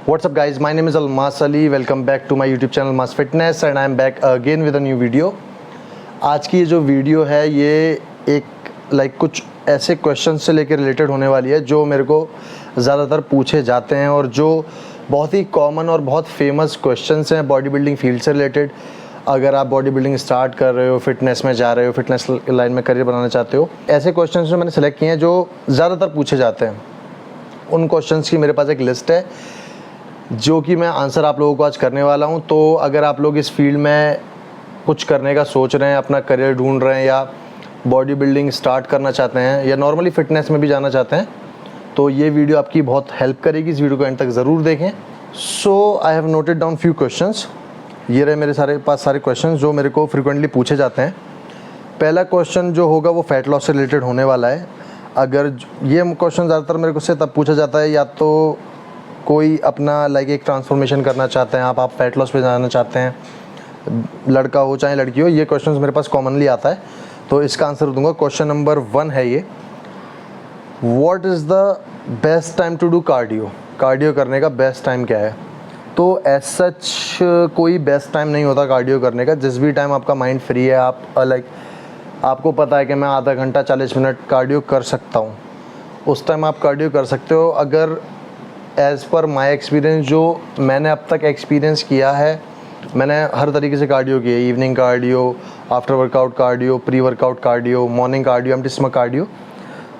What's up guys, my name is Almas Ali. Welcome back to my YouTube channel Almas Fitness and I am back again with a new video. आज की जो video है ये एक कुछ ऐसे question से लेकर रिलेटेड होने वाली है जो मेरे को ज़्यादातर पूछे जाते हैं और जो बहुत ही कॉमन और बहुत फेमस क्वेश्चंस हैं बॉडी बिल्डिंग फील्ड से रिलेटेड। अगर आप बॉडी बिल्डिंग स्टार्ट कर रहे हो, फिटनेस में जा रहे हो, फिटनेस लाइन में करियर बनाना चाहते हो, ऐसे क्वेश्चंस जो मैंने सेलेक्ट किए हैं जो ज़्यादातर पूछे जाते हैं, उन क्वेश्चंस की मेरे पास एक लिस्ट है जो कि मैं आंसर आप लोगों को आज करने वाला हूं। तो अगर आप लोग इस फील्ड में कुछ करने का सोच रहे हैं, अपना करियर ढूंढ रहे हैं या बॉडी बिल्डिंग स्टार्ट करना चाहते हैं या नॉर्मली फिटनेस में भी जाना चाहते हैं, तो ये वीडियो आपकी बहुत हेल्प करेगी। इस वीडियो को एंड तक ज़रूर देखें। So I have noted down few questions. ये रहे मेरे पास सारे क्वेश्चंस जो मेरे को फ्रिक्वेंटली पूछे जाते हैं। पहला क्वेश्चन जो होगा वो फैट लॉस से रिलेटेड होने वाला है। अगर ये क्वेश्चन ज़्यादातर मेरे को से तब पूछा जाता है या तो कोई अपना एक ट्रांसफॉर्मेशन करना चाहते हैं, आप फैट लॉस पे जाना चाहते हैं, लड़का हो चाहे लड़की हो, ये क्वेश्चन मेरे पास कॉमनली आता है। तो इसका आंसर दूंगा। क्वेश्चन नंबर 1 है ये, what is the best time to do cardio? Cardio करने का बेस्ट टाइम क्या है? तो एज सच कोई बेस्ट टाइम नहीं होता कार्डियो करने का। जिस भी टाइम आपका माइंड फ्री है, आप आपको पता है कि मैं आधा घंटा 40 मिनट कार्डियो कर सकता हूँ, उस टाइम आप कार्डियो कर सकते हो। अगर एज़ पर माई एक्सपीरियंस जो मैंने अब तक एक्सपीरियंस किया है, मैंने हर तरीके से कार्डियो किया, evening cardio, after workout cardio, pre workout cardio, morning cardio, empty stomach cardio.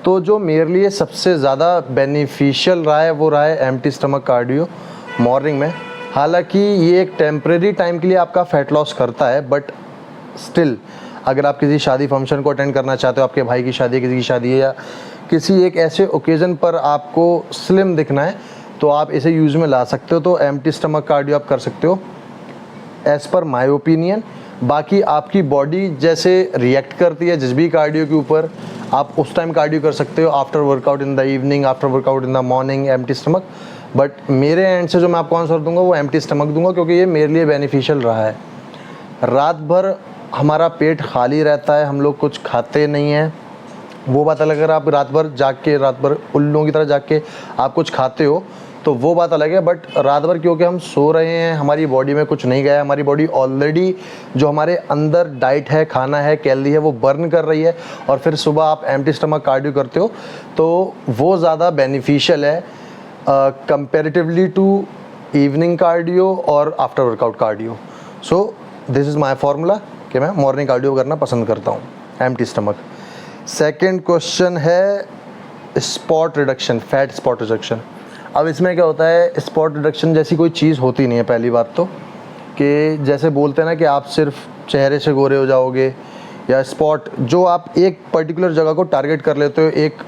तो जो मेरे लिए सबसे ज़्यादा बेनिफिशियल रहा है वो रहा है एम्प्टी स्टमक कार्डियो मॉर्निंग में। हालांकि ये एक टेम्प्रेरी टाइम के लिए आपका फ़ैट लॉस करता है, बट स्टिल अगर आप किसी शादी फंक्शन को अटेंड करना चाहते हो, आपके भाई की शादी है, किसी की शादी है, या किसी एक ऐसे ओकेज़न पर आपको स्लिम दिखना है, तो आप इसे यूज़ में ला सकते हो। तो एम्प्टी स्टमक कार्डियो आप कर सकते हो एज़ पर माय ओपिनियन। बाकी आपकी बॉडी जैसे रिएक्ट करती है जिस भी कार्डियो के ऊपर, आप उस टाइम कार्डियो कर सकते हो, after workout in the evening, after workout in the morning, empty stomach. But मेरे एंड से जो मैं आपको आंसर दूंगा वो एम्प्टी स्टमक दूंगा, क्योंकि ये मेरे लिए बेनिफिशियल रहा है। रात भर हमारा पेट खाली रहता है, हम लोग कुछ खाते नहीं हैं, वो बात अलग। अगर आप रात भर उल्लुओं की तरह जाग के आप कुछ खाते हो तो वो बात अलग है। बट रात भर क्योंकि हम सो रहे हैं, हमारी बॉडी में कुछ नहीं गया, हमारी बॉडी ऑलरेडी जो हमारे अंदर डाइट है, खाना है, कैलोरी है, वो बर्न कर रही है, और फिर सुबह आप एम्प्टी स्टमक कार्डियो करते हो तो वो ज़्यादा बेनिफिशियल है कंपैरेटिवली टू इवनिंग कार्डियो और after workout cardio. So this is my formula कि मैं मॉर्निंग कार्डियो करना पसंद करता हूँ, एम्प्टी स्टमक। सेकेंड क्वेश्चन है spot reduction, fat spot reduction. अब इसमें क्या होता है, स्पॉट रिडक्शन जैसी कोई चीज़ होती नहीं है। पहली बात तो कि जैसे बोलते हैं ना कि आप सिर्फ चेहरे से गोरे हो जाओगे, या स्पॉट जो आप एक पर्टिकुलर जगह को टारगेट कर लेते हो, एक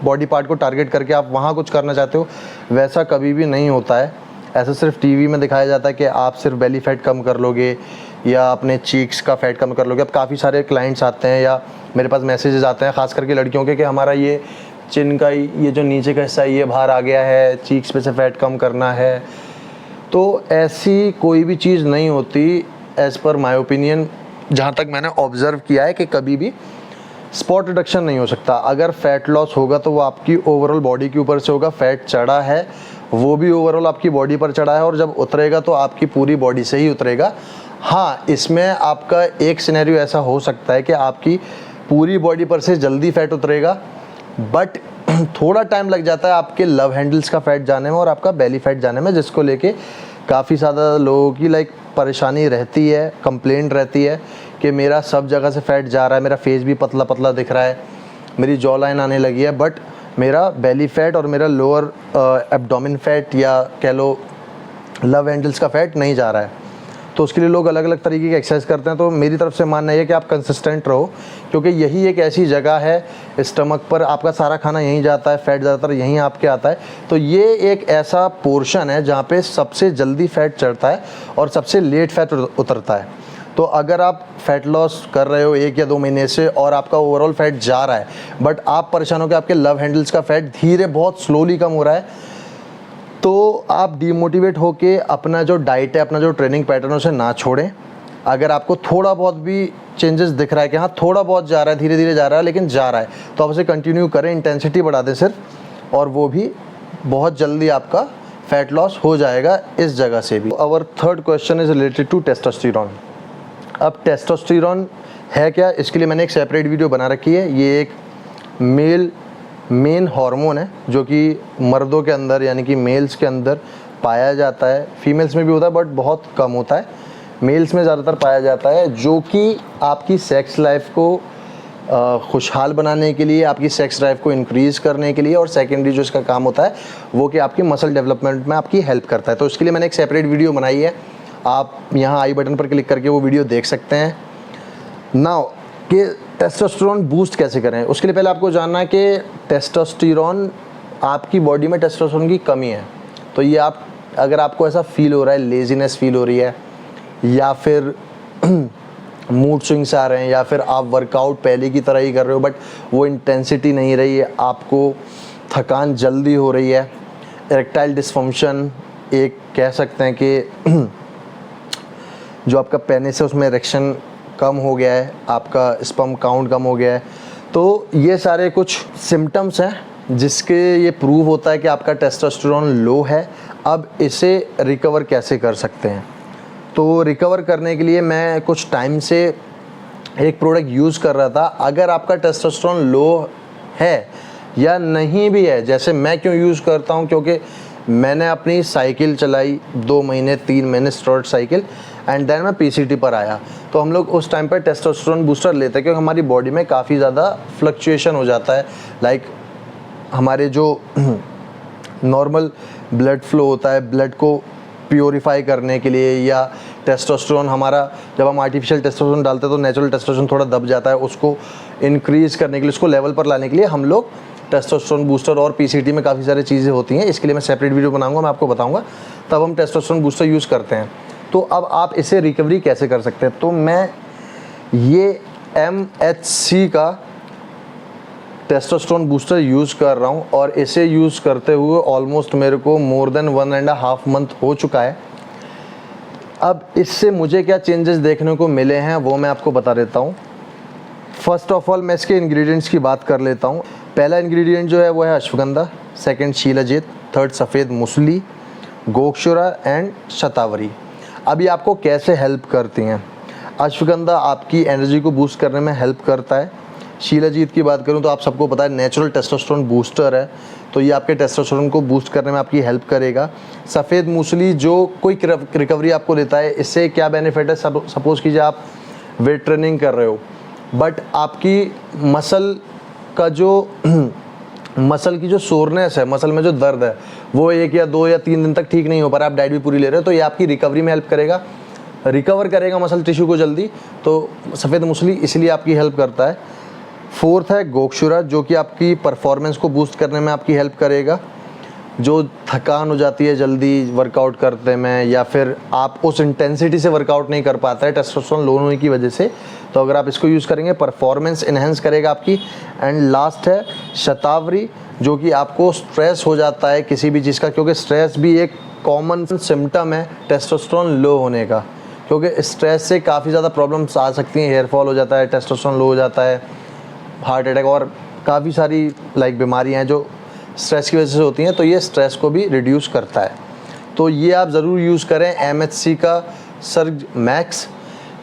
बॉडी पार्ट को टारगेट करके आप वहाँ कुछ करना चाहते हो, वैसा कभी भी नहीं होता है। ऐसा सिर्फ टीवी में दिखाया जाता है कि आप सिर्फ बेली फैट कम कर लोगे या अपने चीक्स का फैट कम कर लोगे। अब काफ़ी सारे क्लाइंट्स आते हैं या मेरे पास मैसेजेस आते हैं, ख़ास करके लड़कियों के, कि हमारा ये चिन का ये जो नीचे का हिस्सा है ये बाहर आ गया है, चीक्स पे से फैट कम करना है। तो ऐसी कोई भी चीज़ नहीं होती एज़ पर माय ओपिनियन। जहाँ तक मैंने ऑब्ज़र्व किया है कि कभी भी स्पॉट रिडक्शन नहीं हो सकता। अगर फैट लॉस होगा तो वो आपकी ओवरऑल बॉडी के ऊपर से होगा। फैट चढ़ा है वो भी ओवरऑल आपकी बॉडी पर चढ़ा है, और जब उतरेगा तो आपकी पूरी बॉडी से ही उतरेगा। हाँ, इसमें आपका एक सिनेरियो ऐसा हो सकता है कि आपकी पूरी बॉडी पर से जल्दी फैट उतरेगा, बट थोड़ा टाइम लग जाता है आपके लव हैंडल्स का फैट जाने में और आपका बेली फैट जाने में, जिसको लेके काफ़ी ज़्यादा लोगों की परेशानी रहती है, कंप्लेंट रहती है कि मेरा सब जगह से फैट जा रहा है, मेरा फेस भी पतला पतला दिख रहा है, मेरी जॉ लाइन आने लगी है, बट मेरा बेली फैट और मेरा लोअर एब्डोमेन फैट या कह लो लव हैंडल्स का फैट नहीं जा रहा है। तो उसके लिए लोग अलग अलग तरीके की एक्सरसाइज करते हैं। तो मेरी तरफ से मानना है कि आप कंसिस्टेंट रहो, क्योंकि यही एक ऐसी जगह है, स्टमक पर आपका सारा खाना यहीं जाता है, फैट ज़्यादातर यहीं आपके आता है। तो ये एक ऐसा पोर्शन है जहाँ पे सबसे जल्दी फैट चढ़ता है और सबसे लेट फैट उतरता है। तो अगर आप फैट लॉस कर रहे हो 1 या 2 महीने से और आपका ओवरऑल फैट जा रहा है, बट आप परेशान हो कि आपके लव हैंडल्स का फैट धीरे बहुत स्लोली कम हो रहा है, तो आप डीमोटिवेट होके अपना जो डाइट है, अपना जो ट्रेनिंग पैटर्न है उसे ना छोड़ें। अगर आपको थोड़ा बहुत भी चेंजेस दिख रहा है कि हाँ थोड़ा बहुत जा रहा है, धीरे धीरे जा रहा है, लेकिन जा रहा है, तो आप उसे कंटिन्यू करें, इंटेंसिटी बढ़ा दें सिर्फ, और वो भी बहुत जल्दी आपका फैट लॉस हो जाएगा इस जगह से भी। Our third question is related to testosterone. अब टेस्टोस्टेरोन है क्या, इसके लिए मैंने एक सेपरेट वीडियो बना रखी है। ये एक मेन हार्मोन है जो कि मर्दों के अंदर यानी कि मेल्स के अंदर पाया जाता है, फीमेल्स में भी होता है बट बहुत कम होता है, मेल्स में ज़्यादातर पाया जाता है, जो कि आपकी सेक्स लाइफ को खुशहाल बनाने के लिए, आपकी सेक्स ड्राइव को इंक्रीज़ करने के लिए, और सेकेंडरी जो इसका काम होता है वो कि आपकी मसल डेवलपमेंट में आपकी हेल्प करता है। तो इसके लिए मैंने एक सेपरेट वीडियो बनाई है, आप यहाँ आई बटन पर क्लिक करके वो वीडियो देख सकते हैं। नाउ कि टेस्टोस्टेरोन बूस्ट कैसे करें, उसके लिए पहले आपको जानना है कि टेस्टोस्टेरोन, आपकी बॉडी में टेस्टोस्टेरोन की कमी है तो ये अगर आपको ऐसा फील हो रहा है, लेजीनेस फील हो रही है, या फिर मूड स्विंग्स आ रहे हैं, या फिर आप वर्कआउट पहले की तरह ही कर रहे हो बट वो इंटेंसिटी नहीं रही है, आपको थकान जल्दी हो रही है, इरेक्टाइल डिसफंक्शन, एक कह सकते हैं कि जो आपका पेनिस है उसमें इरेक्शन कम हो गया है, आपका स्पर्म काउंट कम हो गया है, तो ये सारे कुछ सिम्टम्स हैं जिसके ये प्रूव होता है कि आपका टेस्टोस्टेरोन लो है। अब इसे रिकवर कैसे कर सकते हैं, तो रिकवर करने के लिए मैं कुछ टाइम से एक प्रोडक्ट यूज़ कर रहा था। अगर आपका टेस्टोस्टेरोन लो है या नहीं भी है, जैसे मैं क्यों यूज़ करता हूँ, क्योंकि मैंने अपनी साइकिल चलाई 2 महीने 3 महीने स्ट्रॉट साइकिल, एंड देन मैं पीसीटी पर आया, तो हम लोग उस टाइम पर टेस्टोस्टेरोन बूस्टर लेते हैं क्योंकि हमारी बॉडी में काफ़ी ज़्यादा फ्लक्चुएशन हो जाता है। लाइक हमारे जो नॉर्मल ब्लड फ्लो होता है, ब्लड को प्योरीफाई करने के लिए, या टेस्टोस्टेरोन हमारा, जब हम आर्टिफिशियल टेस्टोस्टेरोन डालते हैं तो नेचुरल टेस्टोस्टेरोन थोड़ा दब जाता है, उसको इंक्रीज़ करने के लिए, उसको लेवल पर लाने के लिए हम लोग टेस्टोस्टेरोन बूस्टर, और पीसीटी में काफ़ी सारी चीज़ें होती हैं, इसके लिए मैं सेपरेट वीडियो बनाऊंगा, मैं आपको बताऊंगा, तब हम टेस्टोस्टेरोन बूस्टर यूज़ करते हैं। तो अब आप इसे रिकवरी कैसे कर सकते हैं, तो मैं ये MHC का टेस्टोस्टेरोन बूस्टर यूज़ कर रहा हूँ, और इसे यूज़ करते हुए ऑलमोस्ट मेरे को मोर देन 1.5 मंथ हो चुका है। अब इससे मुझे क्या चेंजेस देखने को मिले हैं वो मैं आपको बता देता हूँ। फर्स्ट ऑफ ऑल मैं इसके इंग्रेडिएंट्स की बात कर लेता हूँ। पहला इंग्रेडिएंट जो है वो है अश्वगंधा, सेकंड शीलाजीत, थर्ड सफ़ेद मूसली, गोक्षुरा एंड शतावरी। अभी आपको कैसे हेल्प करती हैं, अश्वगंधा आपकी एनर्जी को बूस्ट करने में हेल्प करता है। शीलाजीत की बात करूं तो आप सबको पता है नेचुरल टेस्टोस्टेरोन बूस्टर है, तो ये आपके टेस्टोस्टेरोन को बूस्ट करने में आपकी हेल्प करेगा। सफ़ेद मूसली जो क्विक रिकवरी आपको देता है, इससे क्या बेनिफिट है, सपोज़ कीजिए आप वेट ट्रेनिंग कर रहे हो बट आपकी मसल का जो मसल की जो सोरनेस है, मसल में जो दर्द है वो 1 या 2 या 3 दिन तक ठीक नहीं हो पा रहा, आप डाइट भी पूरी ले रहे हो, तो ये आपकी रिकवरी में हेल्प करेगा, रिकवर करेगा मसल टिश्यू को जल्दी, तो सफ़ेद मूसली इसलिए आपकी हेल्प करता है। फोर्थ है गोक्षुरा, जो कि आपकी परफॉर्मेंस को बूस्ट करने में आपकी हेल्प करेगा। जो थकान हो जाती है जल्दी वर्कआउट करते में, या फिर आप उस इंटेंसिटी से वर्कआउट नहीं कर पाता है टेस्टोस्टेरोन लो होने की वजह से, तो अगर आप इसको यूज़ करेंगे परफॉर्मेंस इन्हेंस करेगा आपकी। एंड लास्ट है शतावरी, जो कि आपको स्ट्रेस हो जाता है किसी भी चीज़ का, क्योंकि स्ट्रेस भी एक कॉमन सिम्टम है टेस्टोस्टेरोन लो होने का, क्योंकि स्ट्रेस से काफ़ी ज़्यादा प्रॉब्लम्स आ सकती हैं, हेयर फॉल हो जाता है, टेस्टोस्टेरोन लो हो जाता है, हार्ट अटैक और काफ़ी सारी बीमारियाँ हैं जो स्ट्रेस की वजह से होती हैं, तो ये स्ट्रेस को भी रिड्यूस करता है। तो ये आप ज़रूर यूज़ करें MHC का सर्ज मैक्स,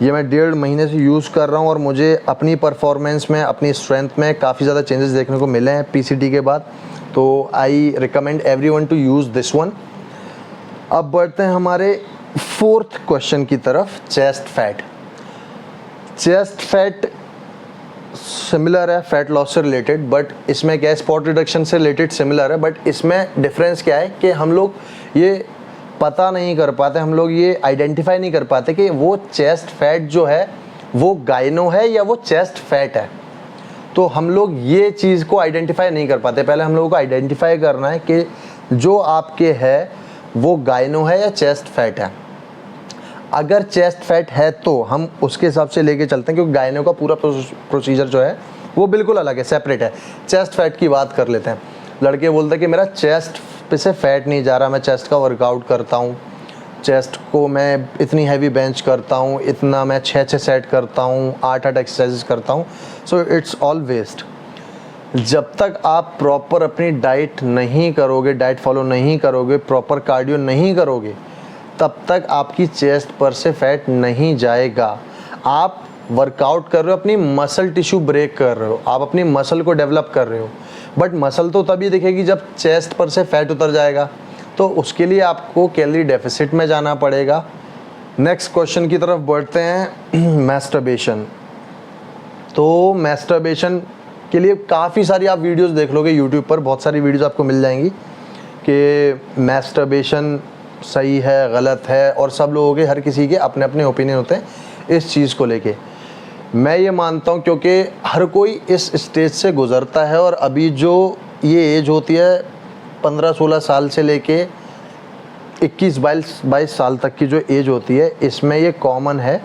ये मैं 1.5 महीने से यूज़ कर रहा हूँ और मुझे अपनी परफॉर्मेंस में, अपनी स्ट्रेंथ में काफ़ी ज़्यादा चेंजेस देखने को मिले हैं पीसीटी के बाद, तो I recommend everyone to use this one. अब बढ़ते हैं हमारे 4th क्वेश्चन की तरफ, chest fat. Chest fat similar है फैट लॉस से रिलेटेड, बट इसमें क्या है, स्पॉट रिडक्शन से रिलेटेड सिमिलर है, बट इसमें डिफरेंस क्या है कि हम लोग ये पता नहीं कर पाते, हम लोग ये आइडेंटिफाई नहीं कर पाते कि वो चेस्ट फैट जो है वो गाइनो है या वो चेस्ट फैट है। तो हम लोग ये चीज़ को आइडेंटिफाई नहीं कर पाते। पहले हम लोगों को आइडेंटिफाई करना है कि जो आपके है वो गाइनो है या चेस्ट फैट है। अगर चेस्ट फैट है तो हम उसके हिसाब से लेके चलते हैं, क्योंकि गायनो का पूरा प्रोसीजर जो है वो बिल्कुल अलग है, सेपरेट है। चेस्ट फैट की बात कर लेते हैं। लड़के बोलते हैं कि मेरा चेस्ट पे से फैट नहीं जा रहा, मैं चेस्ट का वर्कआउट करता हूँ, चेस्ट को मैं इतनी हैवी बेंच करता हूँ, इतना मैं 6 सेट करता हूँ, 8 एक्सरसाइजेस करता हूँ, सो इट्स ऑल वेस्ट। जब तक आप प्रॉपर अपनी डाइट नहीं करोगे, डाइट फॉलो नहीं करोगे, प्रॉपर कार्डियो नहीं करोगे, तब तक आपकी चेस्ट पर से फैट नहीं जाएगा। आप वर्कआउट कर रहे हो, अपनी मसल टिश्यू ब्रेक कर रहे हो, आप अपनी मसल को डेवलप कर रहे हो, बट मसल तो तभी दिखेगी जब चेस्ट पर से फैट उतर जाएगा। तो उसके लिए आपको कैलोरी डेफिसिट में जाना पड़ेगा। नेक्स्ट क्वेश्चन की तरफ बढ़ते हैं, मैस्टरबेशन। तो मैस्टरबेशन के लिए काफ़ी सारी आप वीडियोस देख लोगे यूट्यूब पर, बहुत सारी वीडियोस आपको मिल जाएंगी कि मैस्टरबेशन सही है, गलत है, और सब लोगों के, हर किसी के अपने अपने ओपिनियन होते हैं इस चीज़ को लेके। मैं ये मानता हूँ क्योंकि हर कोई इस स्टेज से गुज़रता है, और अभी जो ये एज होती है 15-16 साल से लेके 21-22 साल तक की जो एज होती है, इसमें ये कॉमन है।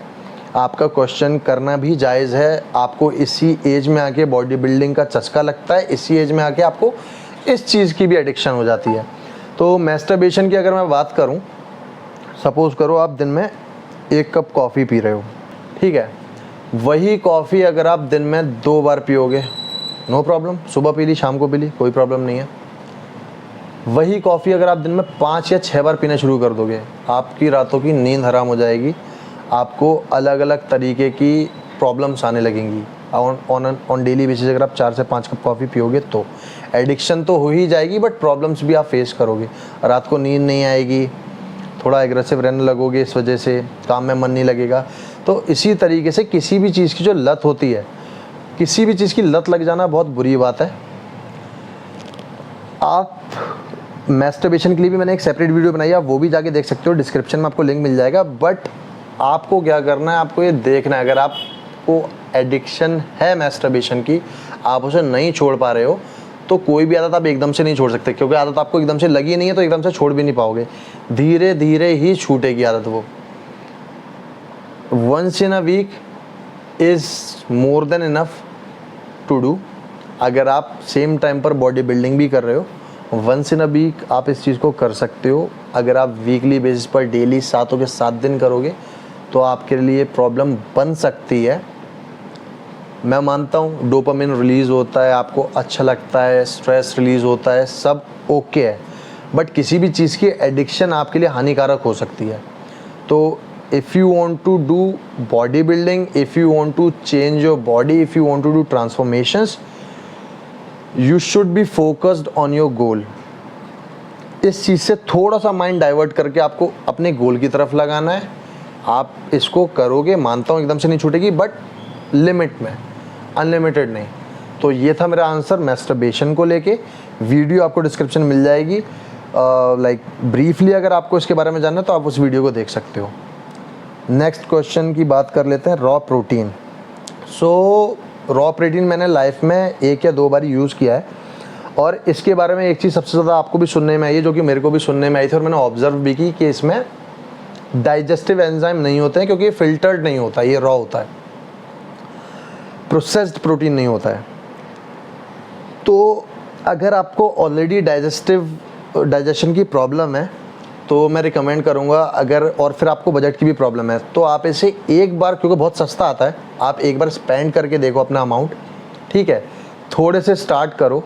आपका क्वेश्चन करना भी जायज़ है। आपको इसी एज में आके बॉडी बिल्डिंग का चस्का लगता है, इसी एज में आके आपको इस चीज़ की भी एडिक्शन हो जाती है। तो मैस्टरबेशन की अगर मैं बात करूं, सपोज़ करो आप दिन में 1 कप कॉफ़ी पी रहे हो, ठीक है। वही कॉफ़ी अगर आप दिन में 2 बार पियोगे, नो प्रॉब्लम, सुबह पी ली, शाम को पी ली, कोई प्रॉब्लम नहीं है। वही कॉफ़ी अगर आप दिन में 5 या 6 बार पीना शुरू कर दोगे, आपकी रातों की नींद हराम हो जाएगी, आपको अलग अलग तरीके की प्रॉब्लम्स आने लगेंगी। ऑन डेली बेसिस अगर आप 4 से 5 कप कॉफ़ी पियोगे तो एडिक्शन तो हो ही जाएगी, बट प्रॉब्लम्स भी आप फेस करोगे। रात को नींद नहीं आएगी, थोड़ा एग्रेसिव रहने लगोगे, इस वजह से काम में मन नहीं लगेगा। तो इसी तरीके से किसी भी चीज़ की जो लत होती है, किसी भी चीज़ की लत लग जाना बहुत बुरी बात है। आप मैस्टरबेशन के लिए भी मैंने एक सेपरेट वीडियो बनाई है, आप वो भी जाके देख सकते हो, डिस्क्रिप्शन में आपको लिंक मिल जाएगा। बट आपको क्या करना है, आपको ये देखना है, अगर आपको एडिक्शन है मैस्टरबेशन की, आप उसे नहीं छोड़ पा रहे हो, तो कोई भी आदत आप एकदम से नहीं छोड़ सकते, क्योंकि आदत आपको एकदम से लगी नहीं है तो एकदम से छोड़ भी नहीं पाओगे, धीरे धीरे ही छूटेगी आदत वो। Once in a week is more than enough to do. अगर आप सेम टाइम पर बॉडी बिल्डिंग भी कर रहे हो, वंस इन अ वीक आप इस चीज़ को कर सकते हो। अगर आप वीकली बेसिस पर डेली 7 के 7 दिन करोगे तो आपके लिए प्रॉब्लम बन सकती है। मैं मानता हूँ डोपामिन रिलीज़ होता है, आपको अच्छा लगता है, स्ट्रेस रिलीज़ होता है, सब ओके है, बट किसी भी चीज़ की एडिक्शन आपके लिए हानिकारक हो सकती है। तो if you want to do body building, if you want to change your body, if you want to do transformations, you should be focused on your goal. इस चीज़ से थोड़ा सा माइंड डाइवर्ट करके आपको अपने गोल की तरफ लगाना है। आप इसको करोगे, मानता हूँ एकदम से नहीं छूटेगी, बट लिमिट में, अनलिमिटेड नहीं। तो ये था मेरा आंसर मैस्टरबेशन को लेके। वीडियो आपको डिस्क्रिप्शन मिल जाएगी। लाइक ब्रीफली अगर आपको इसके बारे में जानना है तो आप उस वीडियो को देख सकते हो। नेक्स्ट क्वेश्चन की बात कर लेते हैं, रॉ प्रोटीन। सो रॉ प्रोटीन मैंने लाइफ में 1 या 2 बार यूज़ किया है, और इसके बारे में एक चीज़ सबसे ज़्यादा आपको भी सुनने में आई है, जो कि मेरे को भी सुनने में आई थी और मैंने ऑब्जर्व भी की, कि इसमें डाइजेस्टिव एंजाइम नहीं होते हैं, क्योंकि ये फिल्टर्ड नहीं होता, ये रॉ होता है, प्रोसेस्ड प्रोटीन नहीं होता है। तो अगर आपको ऑलरेडी डाइजेशन की प्रॉब्लम है तो मैं रिकमेंड करूँगा, अगर और फिर आपको बजट की भी प्रॉब्लम है, तो आप इसे एक बार, क्योंकि बहुत सस्ता आता है, आप एक बार स्पेंड करके देखो अपना अमाउंट, ठीक है। थोड़े से स्टार्ट करो।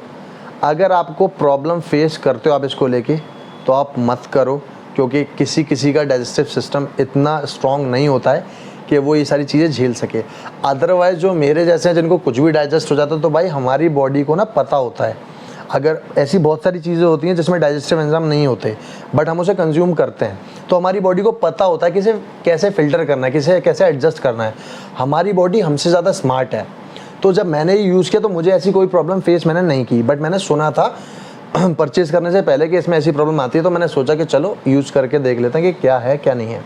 अगर आपको प्रॉब्लम फेस करते हो आप इसको लेके, तो आप मत करो, क्योंकि किसी किसी का डाइजेस्टिव सिस्टम इतना स्ट्रॉन्ग नहीं होता है कि वो ये सारी चीज़ें झेल सके। अदरवाइज़ जो मेरे जैसे हैं जिनको कुछ भी डाइजेस्ट हो जाता है, तो भाई हमारी बॉडी को ना पता होता है। अगर ऐसी बहुत सारी चीज़ें होती हैं जिसमें डाइजेस्टिव एंजाइम नहीं होते, बट हम उसे कंज्यूम करते हैं, तो हमारी बॉडी को पता होता है कि इसे कैसे फ़िल्टर करना है, किसे कैसे एडजस्ट करना है। हमारी बॉडी हमसे ज़्यादा स्मार्ट है। तो जब मैंने ये यूज़ किया तो मुझे ऐसी कोई प्रॉब्लम फेस मैंने नहीं की, बट मैंने सुना था परचेज़ करने से पहले कि इसमें ऐसी प्रॉब्लम आती है, तो मैंने सोचा कि चलो यूज़ करके देख लेते हैं कि क्या है क्या नहीं है।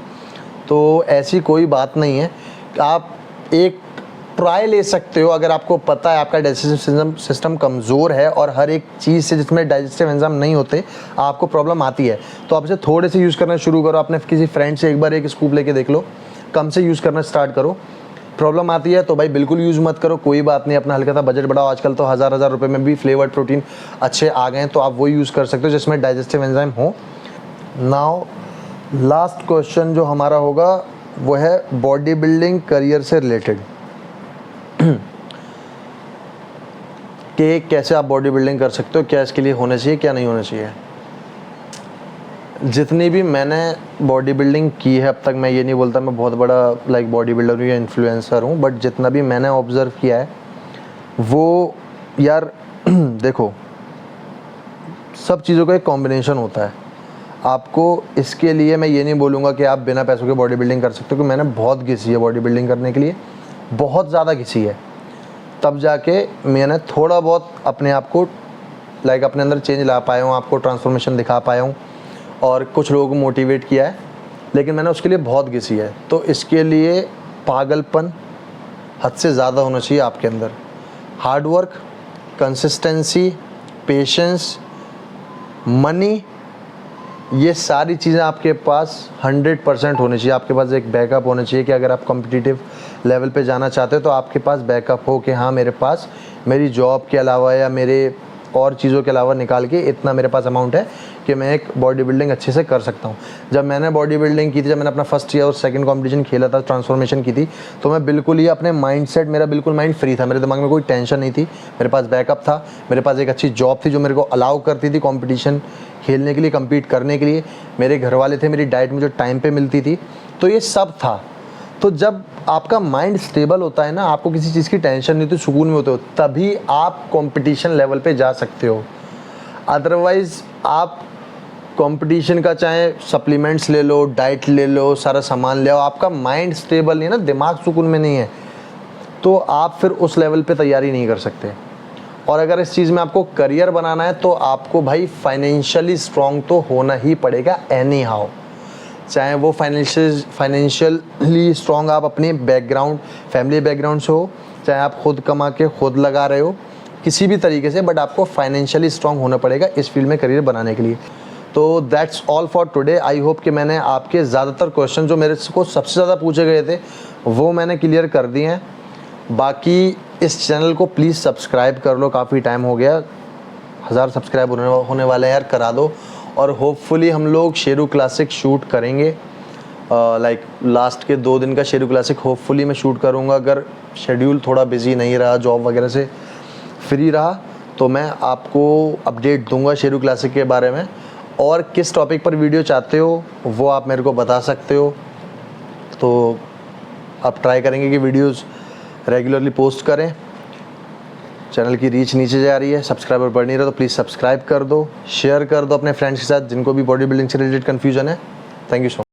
तो ऐसी कोई बात नहीं है, आप एक ट्राई ले सकते हो। अगर आपको पता है आपका डाइजेस्टिव सिस्टम कमज़ोर है और हर एक चीज़ से जिसमें डाइजेस्टिव एंजाइम नहीं होते आपको प्रॉब्लम आती है, तो आप इसे थोड़े से यूज़ करना शुरू करो। आपने किसी फ्रेंड से एक बार 1 स्कूप लेके देख लो, कम से यूज़ करना स्टार्ट करो। प्रॉब्लम आती है तो भाई बिल्कुल यूज़ मत करो, कोई बात नहीं, अपना हल्का सा बजट बढ़ाओ। आजकल तो हज़ार रुपये में भी फ्लेवर्ड प्रोटीन अच्छे आ गए हैं, तो आप वो यूज़ कर सकते हो जिसमें डाइजेस्टिव एंजाइम हो। नाउ लास्ट क्वेश्चन जो हमारा होगा वो है बॉडी बिल्डिंग करियर से रिलेटेड। कि कैसे आप बॉडी बिल्डिंग कर सकते हो, क्या इसके लिए होना चाहिए, क्या नहीं होना चाहिए। जितनी भी मैंने बॉडी बिल्डिंग की है अब तक, मैं ये नहीं बोलता मैं बहुत बड़ा लाइक बॉडी बिल्डर हूँ या इन्फ्लुएंसर हूँ, बट जितना भी मैंने ऑब्ज़र्व किया है वो यार देखो, सब चीज़ों का एक कॉम्बिनेशन होता है। आपको इसके लिए मैं ये नहीं बोलूँगा कि आप बिना पैसों के बॉडी बिल्डिंग कर सकते हो, कि मैंने बहुत घिसी है बॉडी बिल्डिंग करने के लिए, बहुत ज़्यादा घिसी है, तब जाके मैंने थोड़ा बहुत अपने आप को लाइक अपने अंदर चेंज ला पाया हूँ, आपको ट्रांसफॉर्मेशन दिखा पाया हूँ और कुछ लोगों को मोटिवेट किया है, लेकिन मैंने उसके लिए बहुत घिसी है। तो इसके लिए पागलपन हद से ज़्यादा होना चाहिए आपके अंदर। Hard work, consistency, patience, money, ये सारी चीज़ें आपके पास 100% होनी चाहिए। आपके पास एक बैकअप होना चाहिए कि अगर आप कॉम्पिटिटिव लेवल पे जाना चाहते हो तो आपके पास बैकअप हो कि हाँ, मेरे पास मेरी जॉब के अलावा या मेरे और चीज़ों के अलावा निकाल के इतना मेरे पास अमाउंट है कि मैं एक बॉडी बिल्डिंग अच्छे से कर सकता हूँ। जब मैंने बॉडी बिल्डिंग की थी, जब मैंने अपना फर्स्ट ईयर और सेकंड कंपटीशन खेला था, ट्रांसफॉर्मेशन की थी, तो मैं बिल्कुल ही अपने माइंडसेट, मेरा बिल्कुल माइंड फ्री था, मेरे दिमाग में कोई टेंशन नहीं थी, मेरे पास बैकअप था, मेरे पास एक अच्छी जॉब थी जो मेरे को अलाउ करती थी कंपटीशन खेलने के लिए, कम्पीट करने के लिए, मेरे घर वाले थे, मेरी डाइट मुझे टाइम पर मिलती थी, तो ये सब था। तो जब आपका माइंड स्टेबल होता है ना, आपको किसी चीज़ की टेंशन नहीं होती, सुकून में होते हो, तभी आप कंपटीशन लेवल पे जा सकते हो। अदरवाइज़ आप कंपटीशन का चाहे सप्लीमेंट्स ले लो, डाइट ले लो, सारा सामान ले आओ, आपका माइंड स्टेबल नहीं है ना, दिमाग सुकून में नहीं है, तो आप फिर उस लेवल पे तैयारी नहीं कर सकते। और अगर इस चीज़ में आपको करियर बनाना है तो आपको भाई फाइनेंशियली स्ट्रॉन्ग तो होना ही पड़ेगा एनी हाउ। चाहे वो फाइनेंशियली स्ट्रॉन्ग आप अपने बैकग्राउंड, फैमिली बैकग्राउंड से हो, चाहे आप खुद कमा के खुद लगा रहे हो, किसी भी तरीके से, बट आपको फाइनेंशियली स्ट्रॉन्ग होना पड़ेगा इस फील्ड में करियर बनाने के लिए। तो that's all for today. I hope कि मैंने आपके ज़्यादातर क्वेश्चन जो मेरे को सबसे ज़्यादा पूछे गए थे वो मैंने क्लियर कर दिए हैं। बाकी इस चैनल को प्लीज़ सब्सक्राइब कर लो, काफ़ी टाइम हो गया, 1000 सब्सक्राइब होने वाले हैं यार, करा दो। और होपफुली हम लोग शेरू क्लासिक शूट करेंगे, लाइक लास्ट के 2 दिन का शेरू क्लासिक होपफुली मैं शूट करूँगा। अगर शेड्यूल थोड़ा बिजी नहीं रहा, जॉब वगैरह से फ्री रहा, तो मैं आपको अपडेट दूंगा शेरू क्लासिक के बारे में। और किस टॉपिक पर वीडियो चाहते हो वो आप मेरे को बता सकते हो, तो आप ट्राई करेंगे कि वीडियोस रेगुलरली पोस्ट करें। चैनल की रीच नीचे जा रही है, सब्सक्राइबर बढ़ नहीं रहा, तो प्लीज़ सब्सक्राइब कर दो, शेयर कर दो अपने फ्रेंड्स के साथ जिनको भी बॉडी बिल्डिंग से रिलेटेड कन्फ्यूजन है। Thank you so much.